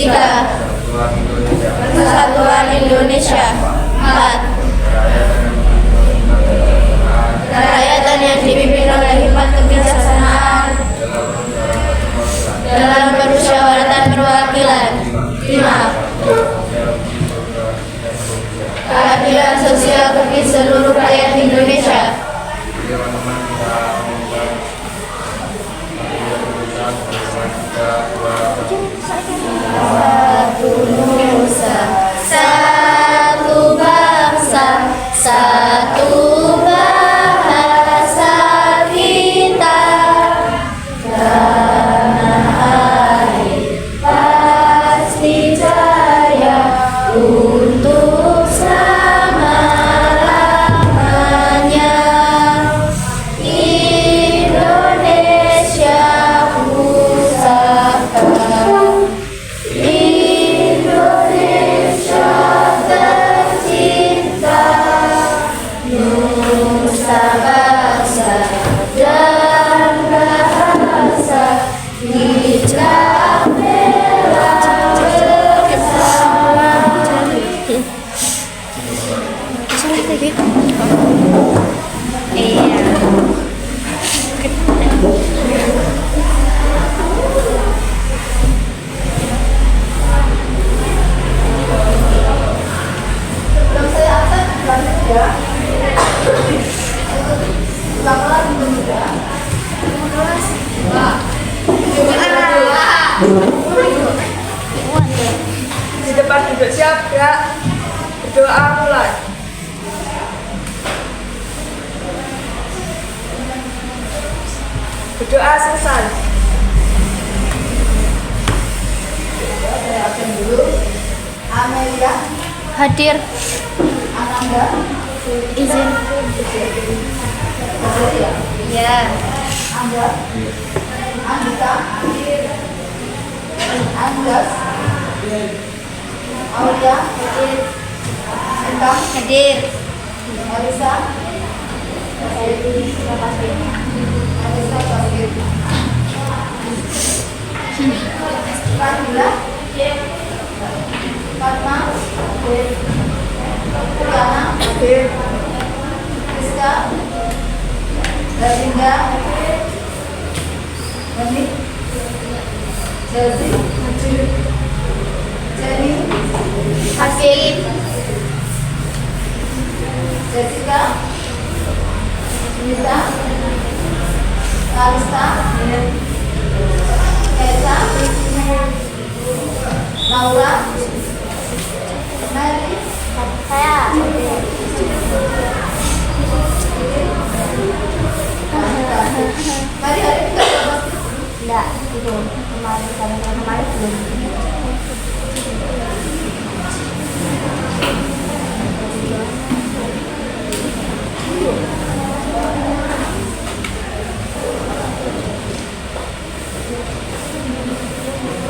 3. Persatuan Indonesia. 4. Kerakyatan yang dipimpin oleh hikmat kebijaksanaan dalam permusyawaratan perwakilan. 5. Keadilan sosial bagi seluruh rakyat Indonesia. Satu nusa, satu bangsa, satu bahasa kita. Tanah air pasti jaya untuk selama-lamanya. Indonesia pusaka, Indonesia tercinta, nusa bangsa dan bahasa kita bela bersama. Iya. Sebelum saya absen, lanjut ya. Ulang lagi dulu ya. Di depan duduk siap ya. Berdoa mulai. Berdoa selesai. Saya absen dulu. Amelia, Hadir. Ananda, Izin. ya. Ya. Anda, Andika, Andas, Aulia, Engkang, Hadir. Marisa, Marisa Basir, Fadila, Fatma, Purana, Rizka, Davinda, Mani, Jazzy, Jenny, Hasib. Jessica, Nita, Kalista, Esa, Laura, Mary, Saya. Mari hari ini nggak apa sih? Enggak, itu kemarin belum.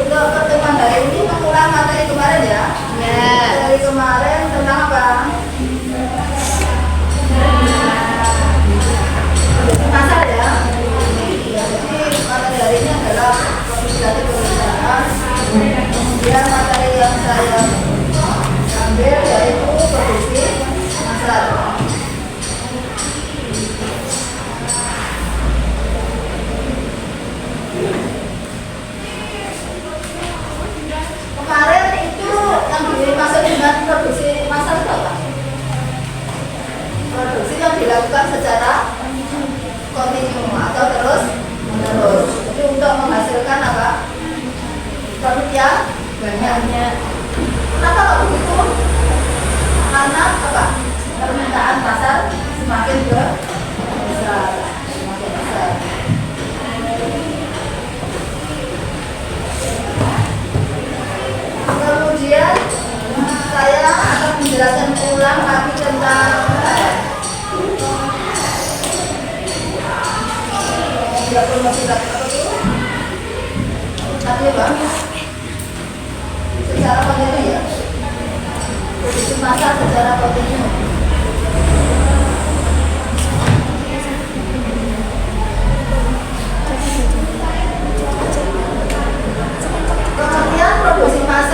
Untuk pertemuan hari ini mengulang materi kemarin ya? Ya. Materi kemarin tentang apa? Pasal ya? Jadi materi hari ini adalah konsolidasi pemerintahan. Kemudian materi yang saya ambil yaitu produksi masal. Kemarin itu yang dimaksud dengan produksi massal itu apa? Produksi yang dilakukan secara kontinu atau terus menerus. Jadi untuk menghasilkan apa? Produk yang banyak. Kenapa kok begitu? Karena apa? Permintaan pasar semakin besar, semakin besar. Kemudian saya akan menjelaskan ulang lagi tentang tidak promosi lagi tapi bang secara kontinu ya, produksi massal secara kontinu. Kemudian produksi massal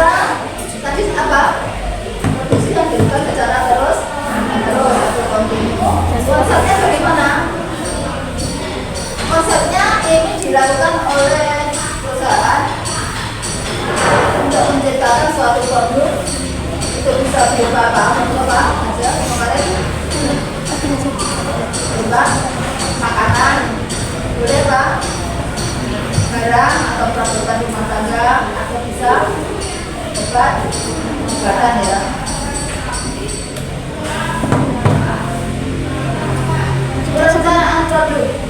Pak, makanan, boleh Pak, barang atau perabotan rumah tangga, atau bisa obatan ya.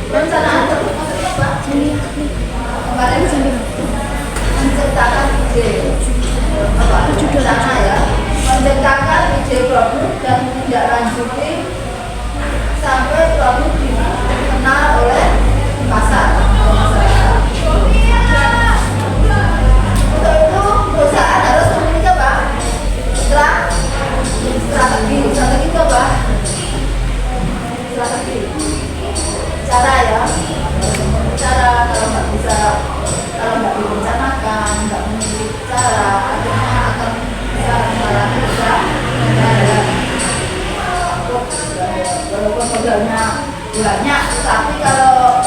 Perencanaan produk maksudnya Pak? Kemarin menciptakan ide rencana ya, menciptakan ide produk dan menindaklanjuti sampai produk dikenal oleh pasar atau masyarakat. Untuk itu perusahaan harus memiliki apa? Strategi itu apa? Strategi cara ya, cara kalau nggak direncanakan, nggak memiliki cara, akhirnya akan bisa mengalami walaupun modalnya banyak, tapi kalau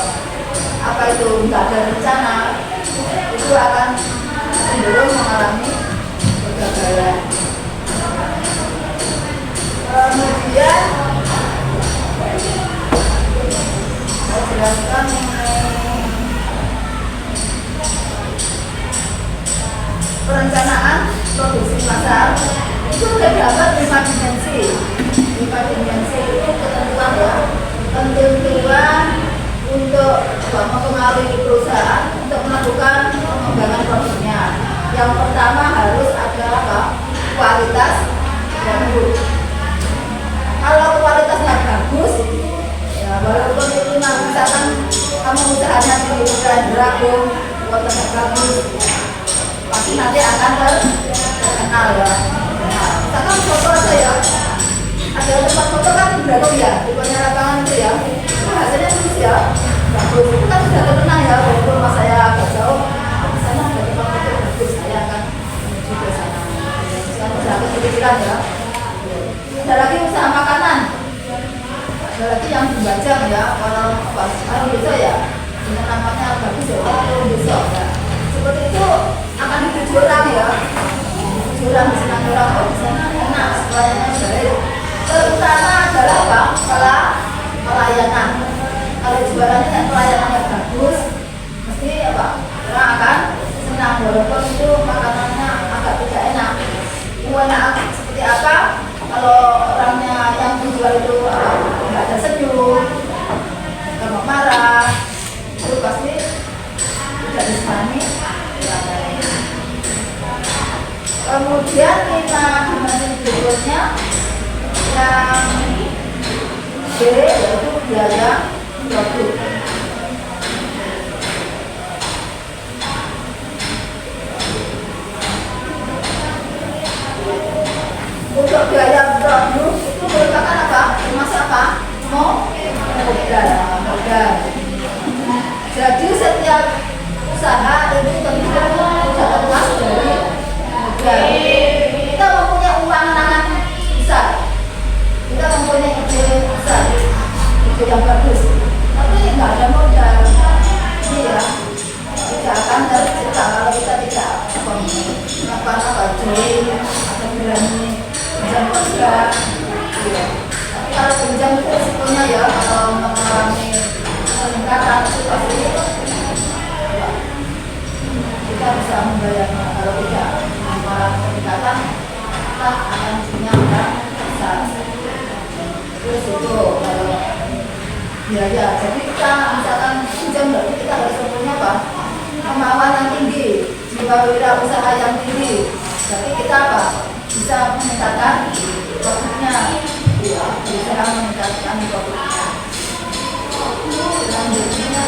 apa itu nggak ada rencana, itu akan cenderung mengalami kegagalan. Kemudian saya jelaskan mengenai perencanaan produksi pasar itu terdapat 5 dimensi. 5 dimensi itu ketentuan ya, ketentuan untuk mempengaruhi perusahaan untuk melakukan pengembangan produknya. Yang pertama harus ada apa? Kualitas dan mutu. Kalau kualitasnya bagus, ya walaupun itu misalkan kamu usahanya di Dragon, kualitasnya bagus, pasti nanti akan terkenal ya. Misalkan foto aja ya, ada tempat foto kan Dragon ya, di punya lapangan itu ya, itu hasilnya bagus ya, bagus. Itu kan sudah terkenal ya, walaupun mas saya agak jauh, di sana ada tempat foto bagus, saya akan menuju ke sana. Sekarang udah aku pikiran ya. Ada lagi usaha makanan, ada lagi yang dibajang ya, kalau bisa ya, dengan namanya bagus ya, kalau besok ya. Seperti itu akan dituju orang ya, dituju orang, disenangi orang, oh di sana enak, pelayanannya baik. Terutama adalah apa? Pelayanan. Kalau jualannya pelayanannya bagus, mesti apa? Orang akan senang walaupun itu makanannya agak tidak enak. Enak seperti apa? Kalau orangnya yang menjual itu nggak ada senyum, nggak marah, itu pasti tidak disenangi. Kemudian kita dimensi berikutnya yang B yaitu biaya produk. Untuk biaya produk itu merupakan apa? Termasuk apa? Modal. Jadi setiap usaha itu tentu tidak terlepas dari modal. Kita mempunyai uang nangan besar, kita mempunyai ide besar, ide yang bagus, tapi nggak ada modal, ini ya tidak akan tercipta kalau kita tidak apa join atau berani pinjam kerja. Tapi kalau pinjam itu risikonya ya, kalau mengalami peningkatan itu pasti kita bisa membayarnya. Kalau tidak mengalami peningkatan, kita akan punya orang besar. Terus itu kalau biaya, jadi kita misalkan pinjam berarti kita harus mempunyai apa? Kemauan yang tinggi, jiwa wirausaha yang tinggi. Berarti kita apa? Bisa meningkatkan produknya, ya, bisa meningkatkan produknya. Selanjutnya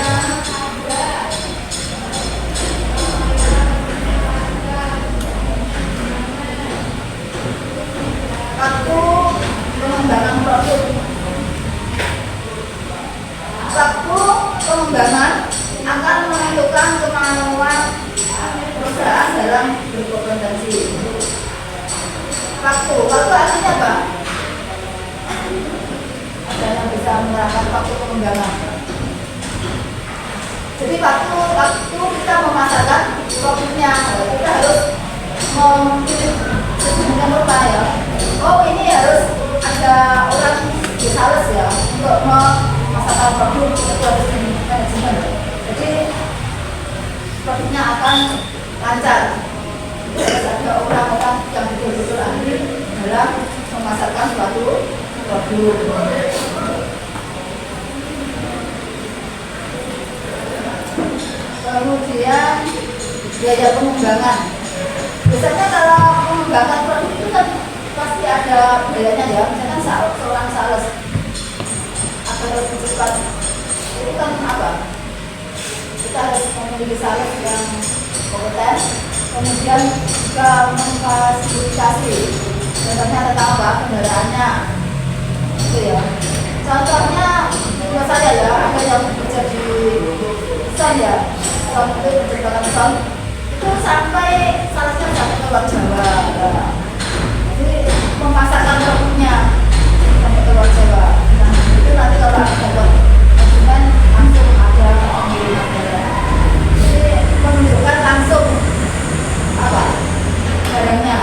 waktu pengembangan produk. Waktu pengembangan akan menentukan kemampuan perusahaan dalam berkompetensi. Waktu artinya apa? Ada yang bisa menerangkan waktu pengembangan. Jadi waktu kita memasarkan produknya, kita harus memilih sedemikian rupa ya. Oh ini harus ada orang di sales ya untuk pemasakan produk itu harus manajemen. Jadi produknya akan lancar. Harus ada orang-orang yang betul-betul ahli dalam memasarkan suatu produk. Kemudian biaya pengembangan. Biasanya kalau pengembangan produk itu kan pasti ada biayanya ya. Misalkan seorang sales agar lebih cepat itu kan apa? Kita harus memiliki sales yang kompeten. Kemudian juga memfasilitasi contohnya tentang apa? Kendaraannya itu ya. Contohnya menurut saya ya, ada yang bekerja di sound ya, sound itu penciptaan sound itu sampai salesnya sampai ke luar Jawa ya. Jadi memasarkan produknya sampai ke luar Jawa. Nah itu nanti kalau ada dapat konsumen langsung ada pembelian. Jadi menunjukkan langsung apa barangnya.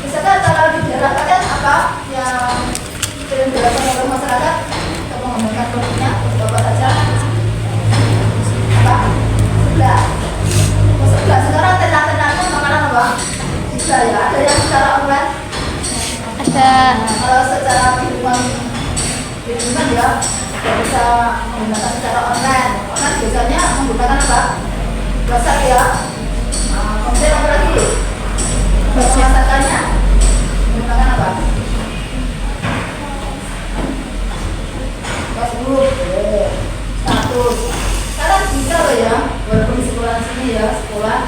Misalkan kalau di daerah kalian apa yang sering dilakukan oleh masyarakat untuk mengembangkan produknya, apa saja? Apa? Sebelah. Sebelah sekarang tenak-tenaknya makanan apa? Bisa ya. Ada yang secara online. Ada. Kalau secara kiriman ya tidak bisa menggunakan secara online. Online biasanya menggunakan apa? WhatsApp ya. Kemudian apa lagi? Pemasakannya menggunakan apa? Facebook, status. Sekarang bisa loh ya, walaupun di sekolah sini ya, sekolah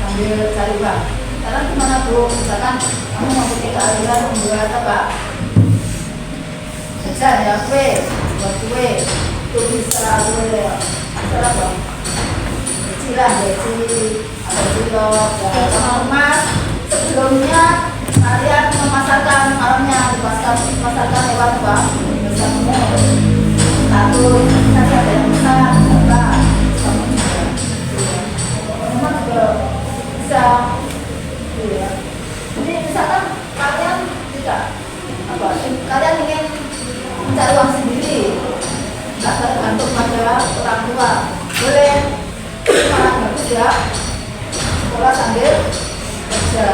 sambil cari uang. Sekarang gimana Bu? Misalkan kamu mempunyai keahlian membuat apa? Jajan ya, kue, buat kue. Itu bisa kue, bisa apa? Kecilan, ada cilok, ada emas. Sebelumnya kalian memasarkan malamnya dipasarkan lewat apa? Misalnya status, nanti ada yang besar, apa? Memang juga bisa. Ya. Jadi misalkan kalian tidak apa? Kalian ingin mencari uang sendiri, tidak tergantung pada orang tua. Boleh, malah bagus ya. Sekolah sambil kerja.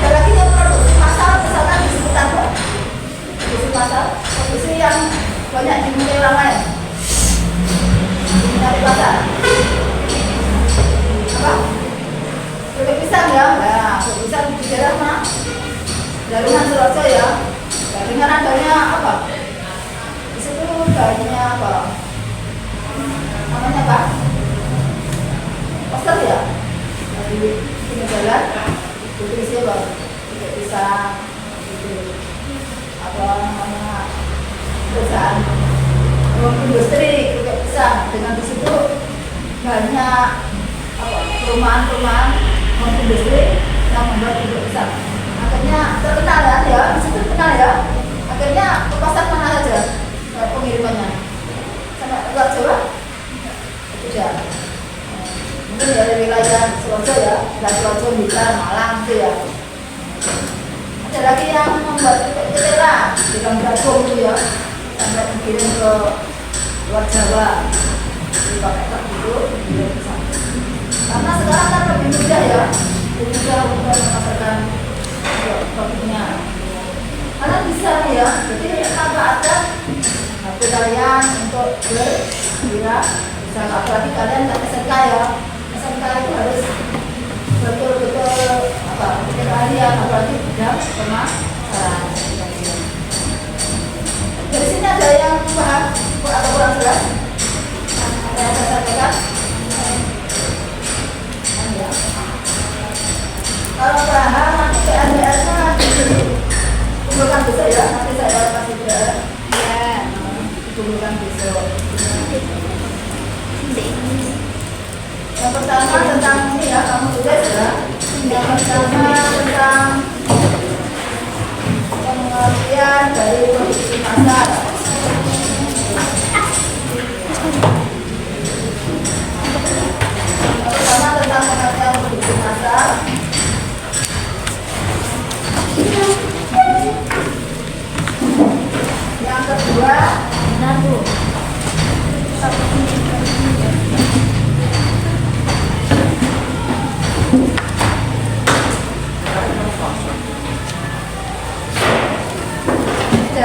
Ada lagi yang produksi pasar, misalkan di sekitar produksi pasar, produksi yang banyak diminati orang lain. Dari pasar apa? Keripik pisang ya? Nah, keripik pisang di daerah mana? Jaringan Surojo ya? Jaringan adanya apa? Di situ adanya apa? Namanya apa? Poster ya? Dari pinggir jalan itu isi apa? Keripik pisang itu apa namanya? Perusahaan industri keripik pisang dengan di situ banyak perumahan-perumahan industri yang membuat keripik pisang. Akhirnya terkenal ya, di situ terkenal ya. Akhirnya ke pasar mana saja pengirimannya? Sampai luar Jawa? Tidak. Mungkin dari wilayah Surojo ya, wilayah Surojo, Blitar, Malang itu ya. Ada lagi yang membuat keripik ketela di Kampung itu ya, sampai dikirim ke luar Jawa dipakai tak gitu. Karena sekarang kan lebih mudah ya, lebih mudah untuk memasarkan produknya. Karena bisa ya, jadi tanpa ada HP kalian untuk berkira bisa, apalagi kalian tak SMK ya. SMK itu harus betul-betul apa? Keahlian, apalagi bidang pemasaran. Dari sini ada yang paham atau kurang jelas? Ada yang saya sampaikan? Ya. Kalau paham nanti PNBR-nya dikumpulkan besok ya. Nanti saya kasih ke ya, dikumpulkan besok. Yang pertama tentang ini ya, kamu tulis ya. Yang pertama tentang pengertian dari produksi pasar.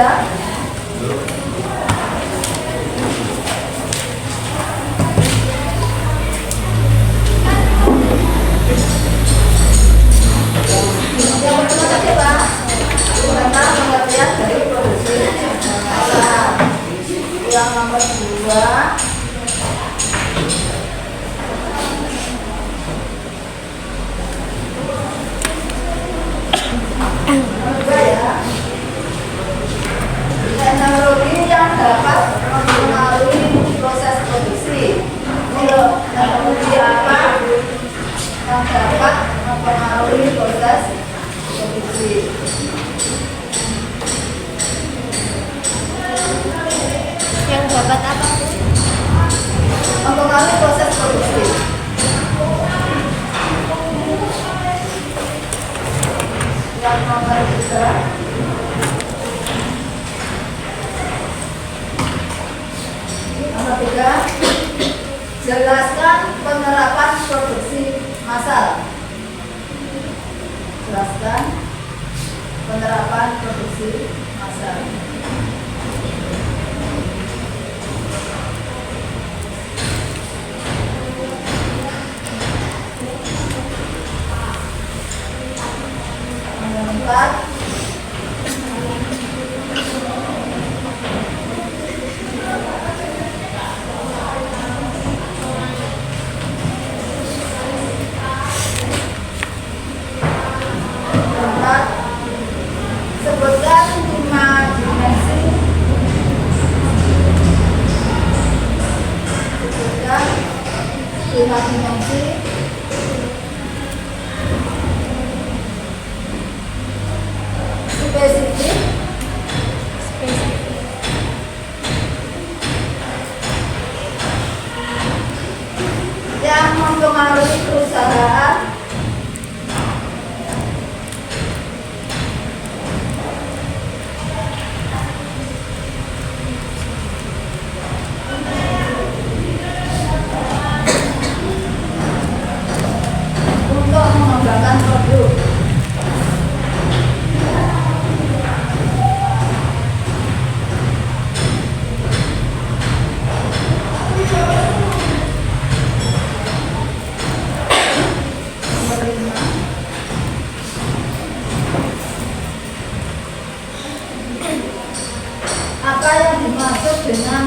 ya. Yang pertama tadi Pak, pertama pengertian dari produksi massal. Yang nomor 2, ya, teknologi yang dapat mempengaruhi proses produksi. Teknologi apa yang dapat mempengaruhi proses produksi? Yang dapat apa? Mempengaruhi proses produksi. Yang nomor 3, jelaskan penerapan produksi massal. Jelaskan penerapan produksi massal. Yang keempat, sebutkan 5 dimensi. Sebutkan 5 dimensi spesifik yang mempengaruhi perusahaan untuk mengembangkan produk. Nomor 5, apa yang dimaksud dengan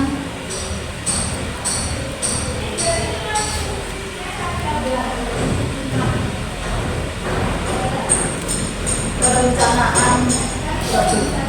perencanaan produk?